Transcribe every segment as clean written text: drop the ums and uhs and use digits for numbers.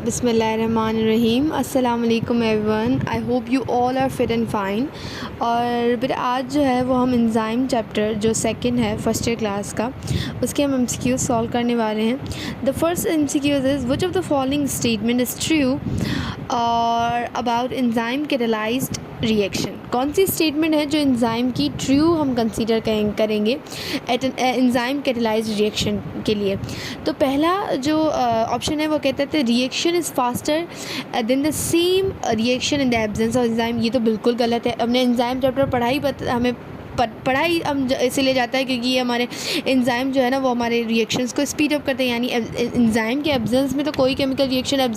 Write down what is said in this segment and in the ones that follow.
बिस्मिल्लाहिर्रहमानिर्रहीम। अस्सलाम वालेकुम everyone. I hope you all are fit and fine. और फिर आज जो है वो हम एंजाइम चैप्टर जो सेकंड है फर्स्ट ईयर क्लास का, उसके हम एमसीक्यू सॉल्व करने वाले हैं। The first MCQs is which of the following statement is true और अबाउट एंजाइम कैटालाइज्ड रिएक्शन। कौन सी स्टेटमेंट है जो एंजाइम की ट्रू हम कंसीडर करेंगे एट एंजाइम कैटालाइज्ड रिएक्शन के लिए। तो पहला जो ऑप्शन है वो कहते थे reaction is faster than the same reaction in the absence of enzyme. ये तो बिल्कुल गलत है। हमने एंजाइम चैप्टर हमें पढ़ाई हम इसीलिए जाता है क्योंकि ये हमारे एंजाइम जो है ना वो हमारे रिएक्शंस को स्पीड अप करते हैं, यानी एंजाइम के एब्सेंस में तो कोई केमिकल रिएक्शन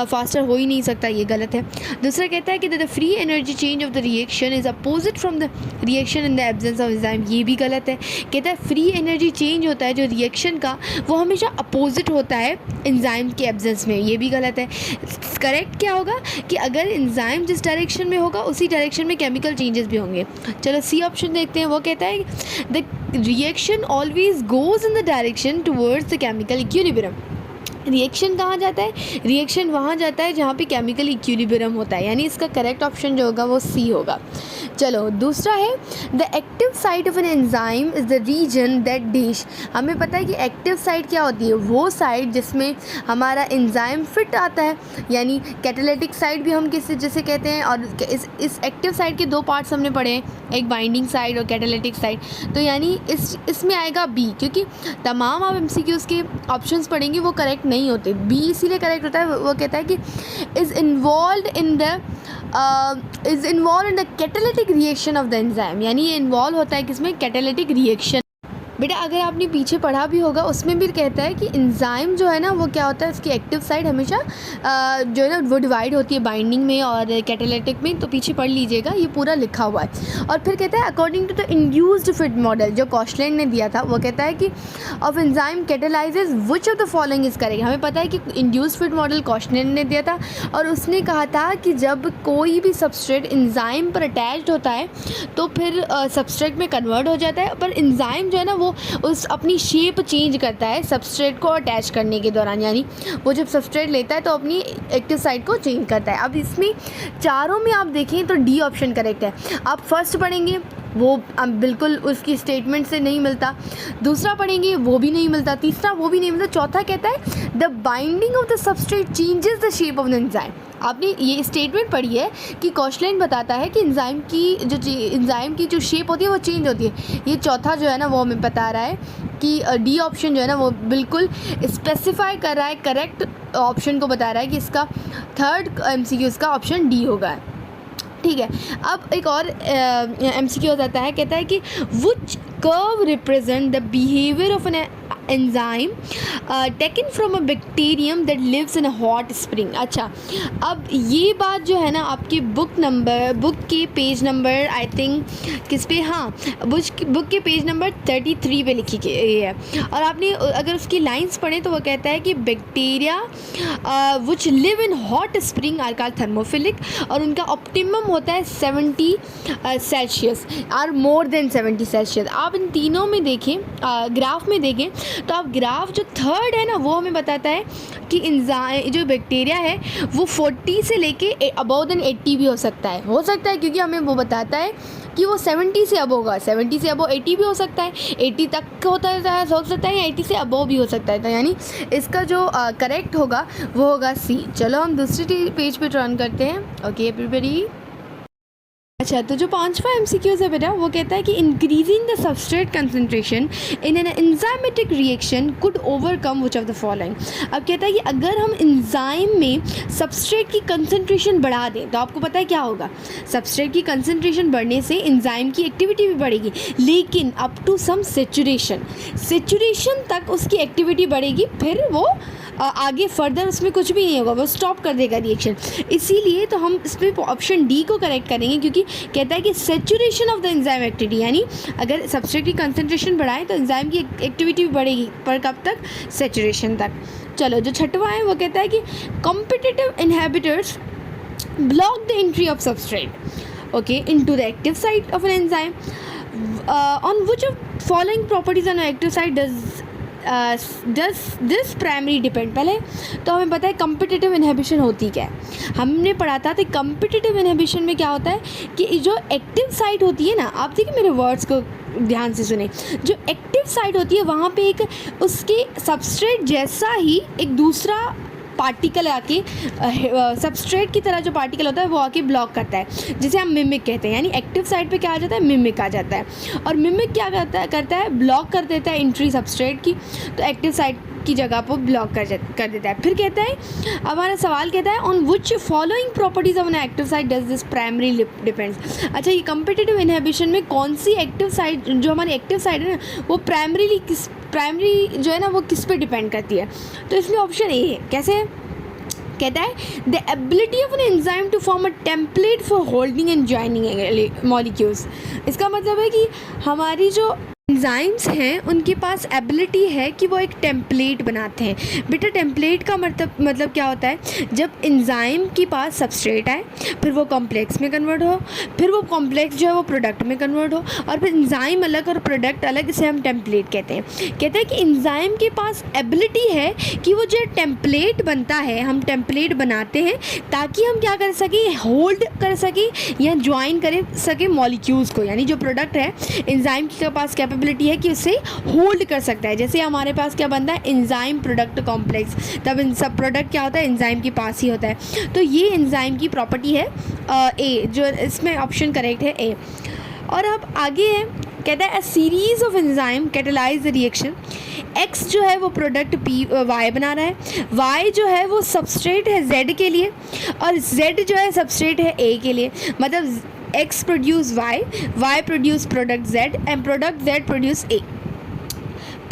फास्टर हो ही नहीं सकता, ये गलत है। दूसरा कहता है कि the free energy change of the reaction is opposite from the reaction in the absence of enzyme. ये भी गलत है। कहता है फ्री एनर्जी चेंज होता है जो रिएक्शन का, वो हमेशा अपोजिट होता है एंजाइम के एब्सेंस में। ये भी गलत है। करेक्ट क्या होगा कि अगर एंजाइम जिस डायरेक्शन में होगा उसी डायरेक्शन में केमिकल चेंजेस भी होंगे। चलो सी ऑप्शन देखते हैं। वो कहता है the reaction always goes in the direction towards the chemical equilibrium. Reaction कहाँ जाता है? रिएक्शन वहाँ जाता है जहाँ पे केमिकल इक्विलिब्रियम होता है, यानी इसका करेक्ट ऑप्शन जो होगा वो सी होगा। चलो दूसरा है the active site of an enzyme is the region that dash. हमें पता है कि एक्टिव साइट क्या होती है? वो साइट जिसमें हमारा एंजाइम फिट आता है, यानी कैटालिटिक साइट भी हम जिसे कहते हैं। और इस एक्टिव साइट के दो पार्ट्स हमने पढ़े हैं, एक बाइंडिंग साइट और कैटालिटिक साइट। तो यानी इसमें आएगा बी, क्योंकि तमाम आप एमसीक्यूज़ के ऑप्शंस पढ़ेंगे वो करेक्ट नहीं होते। बी इसीलिए करेक्ट होता है। वो कहता है कि is involve in the catalytic reaction of the enzyme, यानी ये इन्वॉल्व होता है किसमें? Catalytic reaction. बेटा अगर आपने पीछे पढ़ा भी होगा उसमें भी कहता है कि एंजाइम जो है ना वो क्या होता है, इसकी एक्टिव साइड हमेशा जो है ना वो डिवाइड होती है बाइंडिंग में और कैटालिटिक में। तो पीछे पढ़ लीजिएगा, ये पूरा लिखा हुआ है। और फिर कहता है according to the induced fit model जो कॉशलैंड ने दिया था, वो कहता है कि of enzyme catalyses which of the following is correct. हमें पता है कि इंड्यूस्ड फिट मॉडल कॉशलैंड ने दिया था और उसने कहा था कि जब कोई भी सबस्ट्रेट एंजाइम पर अटैच्ड होता है तो फिर सबस्ट्रेट में कन्वर्ट हो जाता है, पर एंजाइम जो है ना वो उस अपनी शेप चेंज करता है सबस्ट्रेट को अटैच करने के दौरान, यानी वो जब सबस्ट्रेट लेता है तो अपनी एक्टिव साइट को चेंज करता है। अब इसमें चारों में आप देखें तो डी ऑप्शन करेक्ट है। आप फर्स्ट पढ़ेंगे वो बिल्कुल उसकी स्टेटमेंट से नहीं मिलता, दूसरा पढ़ेंगे वो भी नहीं मिलता, तीसरा वो भी नहीं मिलता, चौथा कहता है the binding of the substrate changes the shape of the enzyme. आपने ये स्टेटमेंट पढ़ी है कि कॉशलैंड बताता है कि एंजाइम की जो शेप होती है वो चेंज होती है। ये चौथा जो है ना वो हमें बता रहा है कि डी ऑप्शन जो है ना वो बिल्कुल स्पेसिफाई कर रहा है, करेक्ट ऑप्शन को बता रहा है कि इसका थर्ड एमसीक्यू इसका ऑप्शन डी होगा। ठीक है। अब एक और एमसीक्यू हो जाता है, कहता है कि which curve represent the behaviour of an enzyme taken from a bacterium that lives in a hot spring. अच्छा, अब ये बात जो है ना आपकी बुक के पेज नंबर आई थिंक किस पे, हाँ बुक के पेज नंबर 33 पे लिखी गई है। और आपने अगर उसकी लाइंस पढ़ें तो वो कहता है कि bacteria which live in hot spring are called thermophilic, और उनका ऑप्टिमम होता है 70 सेल्सियस और मोर देन 70 सेल्सियस। आप इन तीनों में देखें, ग्राफ में देखें तो आप ग्राफ जो थर्ड है ना वो हमें बताता है कि एंजाइम जो बैक्टीरिया है वो 40 से लेके अबव देन 80 भी हो सकता है क्योंकि हमें वो बताता है कि वो 70 से अबव होगा, 70 से अबव 80 भी हो सकता है, 80 तक होता है हो सकता है, या 80 से अबव भी हो सकता है। तो यानी इसका जो करेक्ट होगा वो होगा सी। चलो हम दूसरी पेज पे टर्न करते हैं। Okay everybody. अच्छा, तो जो पांचवा एमसीक्यूज़ है बेटा वो कहता है कि increasing the substrate concentration in an enzymatic reaction could overcome which of the following. अब कहता है कि अगर हम एंजाइम में सबस्ट्रेट की कंसंट्रेशन बढ़ा दें तो आपको पता है क्या होगा, सबस्ट्रेट की कंसंट्रेशन बढ़ने से एंजाइम की एक्टिविटी भी बढ़ेगी, लेकिन अप टू सम सेचुरेशन तक उसकी एक्टिविटी बढ़ेगी, फिर वो आगे फर्दर उसमें कुछ भी नहीं होगा, वो स्टॉप कर देगा रिएक्शन। इसीलिए तो हम इसमें ऑप्शन डी को करेक्ट करेंगे, क्योंकि कहता है कि saturation of the enzyme activity, यानी अगर सबस्ट्रेट की कंसंट्रेशन बढ़ाएं तो एंजाइम की एक्टिविटी भी बढ़ेगी, पर कब तक? सेचुरेशन तक। चलो जो छठवां है वो कहता है कि competitive inhibitors block the entry of substrate into the active site of an enzyme. On which of following properties on an active site does does this primary depend, पहले तो हमें पता है कम्पिटिटिव इनहिबिशन होती क्या है, हमने पढ़ा था। तो कम्पिटिटिव इनहिबिशन में क्या होता है कि जो एक्टिव साइट होती है ना, आप देखिए मेरे वर्ड्स को ध्यान से सुने, जो एक्टिव साइट होती है वहाँ पे एक उसके सबस्ट्रेट जैसा ही एक दूसरा पार्टिकल आके सबस्ट्रेट की तरह जो पार्टिकल होता है वो आके ब्लॉक करता है, जिसे हम मिमिक कहते हैं। यानी एक्टिव साइट पे क्या आ जाता है, मिमिक आ जाता है। और मिमिक क्या करता है ब्लॉक कर देता है एंट्री सबस्ट्रेट की, तो एक्टिव साइट की जगह पर ब्लॉक कर देता है। फिर कहता है, हमारा सवाल कहता है on which following properties of an active site does this primary depends. अच्छा, ये कम्पिटिटिव इनहिबिशन में कौन सी एक्टिव साइट, जो हमारी एक्टिव साइट है ना, वो प्राइमरी जो है ना वो किस पे डिपेंड करती है। तो इसमें ऑप्शन ए है। कैसे है? कहता है the ability of an enzyme to form a template for holding and joining molecules. इसका मतलब है कि हमारी जो एंजाइम्स हैं उनके पास एबिलिटी है कि वो एक टेम्पलेट बनाते हैं। बेटा टेम्पलेट का मतलब क्या होता है, जब एंजाइम के पास सबस्ट्रेट आए, फिर वो कॉम्प्लेक्स में कन्वर्ट हो, फिर वो कॉम्प्लेक्स जो है वो प्रोडक्ट में कन्वर्ट हो, और फिर एंजाइम अलग और प्रोडक्ट अलग, इसे हम टेम्पलेट कहते हैं। कहते हैं कि एंजाइम के पास एबिलिटी है कि वो जो टेम्पलेट बनता है, हम टेम्पलेट बनाते हैं ताकि हम क्या कर सकें, होल्ड कर सकें या ज्वाइन कर सकें मॉलिक्यूल्स को। यानी जो प्रोडक्ट है एंजाइम के पास कैपेबिलिटी है कि उसे होल्ड कर सकता है। जैसे हमारे पास क्या बनता है, एंजाइम प्रोडक्ट कॉम्प्लेक्स, तब इन सब प्रोडक्ट क्या होता है, एंजाइम के पास ही होता है। तो ये एंजाइम की प्रॉपर्टी है ए, जो इसमें ऑप्शन करेक्ट है ए। और अब आगे है, कहता है a series of enzyme catalyse the reaction. X जो है वो प्रोडक्ट पी वाई बना रहा है, वाई जो है वो सबस्ट्रेट है जेड के लिए, और जेड जो है सबस्ट्रेट है ए के लिए। मतलब X produce Y, Y produce product Z, and product Z produce A.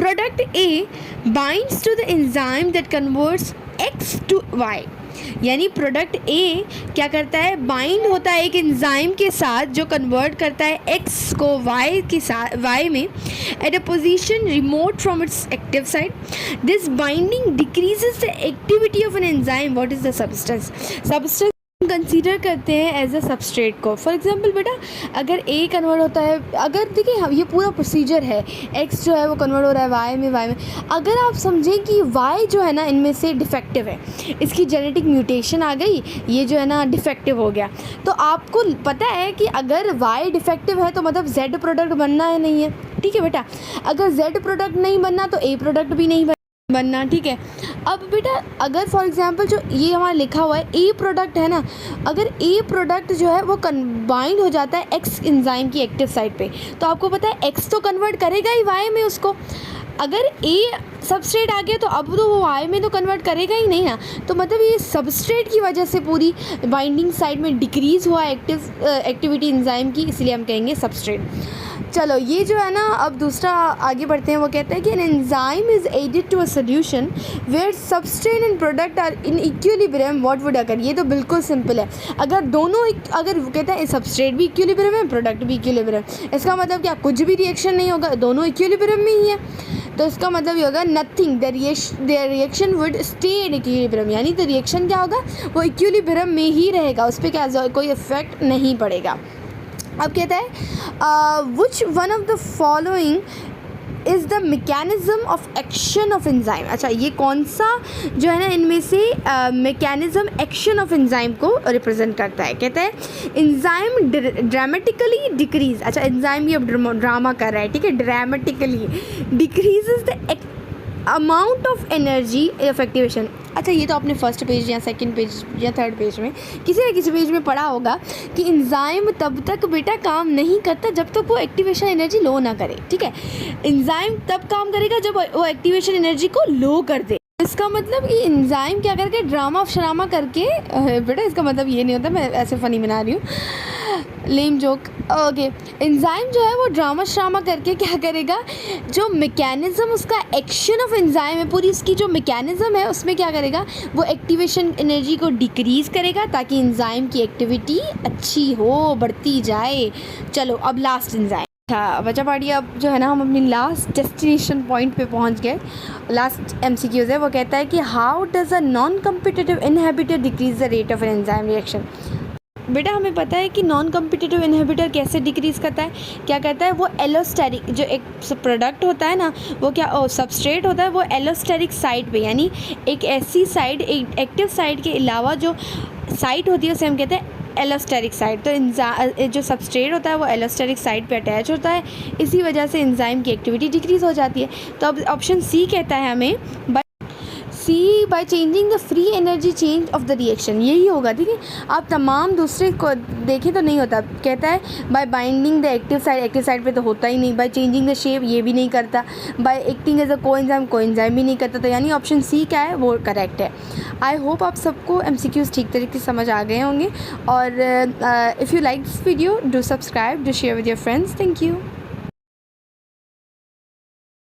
Product A binds to the enzyme that converts X to Y. यानी प्रोडक्ट ए क्या करता है, बाइंड होता है एक एंजाइम के साथ जो कन्वर्ट करता है एक्स को वाई के साथ, वाई में, at a position remote from its active site. This binding decreases the activity of an enzyme. What is the substance consider करते हैं एज अ सबस्ट्रेट को। फॉर एग्जांपल बेटा, अगर ए कन्वर्ट होता है, अगर देखिए ये पूरा प्रोसीजर है, एक्स जो है वो कन्वर्ट हो रहा है वाई में, अगर आप समझें कि वाई जो है ना इनमें से डिफेक्टिव है, इसकी जेनेटिक म्यूटेशन आ गई, ये जो है ना डिफेक्टिव हो गया, तो आपको पता है कि अगर वाई डिफेक्टिव है तो मतलब जेड प्रोडक्ट बनना है, नहीं है, ठीक है बेटा। अगर जेड प्रोडक्ट नहीं बनना तो ए प्रोडक्ट भी नहीं बनना, ठीक है। अब बेटा अगर फॉर एग्जांपल जो ये हमारा लिखा हुआ है ए प्रोडक्ट है ना, अगर ए प्रोडक्ट जो है वो कंबाइंड हो जाता है एक्स एंजाइम की एक्टिव साइट पे, तो आपको पता है एक्स तो कन्वर्ट करेगा ही वाई में उसको। अगर ए सबस्ट्रेट आ गया तो अब तो वो वाई में तो कन्वर्ट करेगा ही नहीं ना, तो मतलब ये सबस्ट्रेट की वजह से पूरी बाइंडिंग साइड में डिक्रीज़ हुआ एक्टिविटी एंजाइम की, इसलिए हम कहेंगे सबस्ट्रेट। चलो ये जो है ना, अब दूसरा आगे बढ़ते हैं। वो कहते हैं कि an enzyme is added to a solution where substrate and product are in equilibrium, what would occur. ये तो बिल्कुल सिंपल है, अगर दोनों अगर कहते हैं सबस्ट्रेट भी इक्विलिब्रियम है, प्रोडक्ट भी इक्विलिब्रियम, इसका मतलब क्या, कुछ भी रिएक्शन नहीं होगा, दोनों इक्विलिब्रियम में ही है, तो इसका मतलब ये होगा nothing, the reaction would stay in equilibrium. यानी तो रिएक्शन क्या होगा, वो इक्विलिब्रियम में ही रहेगा, उस पर क्या कोई इफेक्ट नहीं पड़ेगा। अब कहता है which one of the following is the mechanism of action of enzyme. अच्छा, ये कौन सा जो है ना इनमें से मैकेनिज्म एक्शन ऑफ एंजाइम को रिप्रेजेंट करता है। कहता है एंजाइम ड्रामेटिकली डिक्रीज। अच्छा, एंजाइम ये अब ड्रामा कर रहा है, ठीक है, dramatically decreases the amount of energy of activation. अच्छा, ये तो आपने फर्स्ट पेज या सेकंड पेज या थर्ड पेज में किसी न किसी पेज में पढ़ा होगा कि एंजाइम तब तक बेटा काम नहीं करता जब तक वो एक्टिवेशन एनर्जी लो ना करे, ठीक है। एंजाइम तब काम करेगा जब वो एक्टिवेशन एनर्जी को लो कर दे। इसका मतलब कि एंजाइम क्या करके ड्रामा शरामा करके, बेटा इसका मतलब ये नहीं होता, मैं ऐसे फ़नी बना रही हूँ, लेम जोक, ओके। एंजाइम जो है वो ड्रामा श्रामा करके क्या करेगा, जो मैकेनिज़्म उसका एक्शन ऑफ एंजाइम है, पूरी उसकी जो मैकेनिज़्म है उसमें क्या करेगा, वो एक्टिवेशन एनर्जी को डिक्रीज़ करेगा ताकि एंजाइम की एक्टिविटी अच्छी हो, बढ़ती जाए। चलो अब लास्ट एंजाइम। अच्छा बच्चा पार्टी, अब जो है ना हम अपनी लास्ट डेस्टिनेशन पॉइंट पे पहुंच गए। लास्ट एमसीक्यूज़ है, वो कहता है कि how does a non competitive inhibitor decrease the rate of an enzyme reaction. बेटा हमें पता है कि नॉन कॉम्पिटिटिव इनहिबिटर कैसे डिक्रीज़ करता है, क्या करता है वो एलोस्टेरिक जो एक प्रोडक्ट होता है ना, वो क्या सबस्ट्रेट होता है, वो एलोस्टेरिक साइट पे, यानी एक ऐसी साइड, एक एक्टिव साइट के अलावा जो साइट होती है उसे हम कहते हैं एलोस्टेरिक साइट। तो जो सबस्ट्रेट होता है वो एलोस्टेरिक साइट पे अटैच होता है, इसी वजह से एंजाइम की एक्टिविटी डिक्रीज़ हो जाती है। तो अब ऑप्शन सी कहता है हमें by changing the free energy change of the reaction, यही होगा। ठीक है, आप तमाम दूसरे को देखें तो नहीं होता, कहता है bye binding the active side पे तो होता ही नहीं, बाय चेंजिंग द शेप ये भी नहीं करता, by acting as a coenzyme भी नहीं करता। तो यानी ऑप्शन सी क्या है वो करेक्ट है। आई होप आप सबको MCQs ठीक तरीके से समझ आ गए होंगे। और if you like this video do subscribe, do share with your friends. Thank you.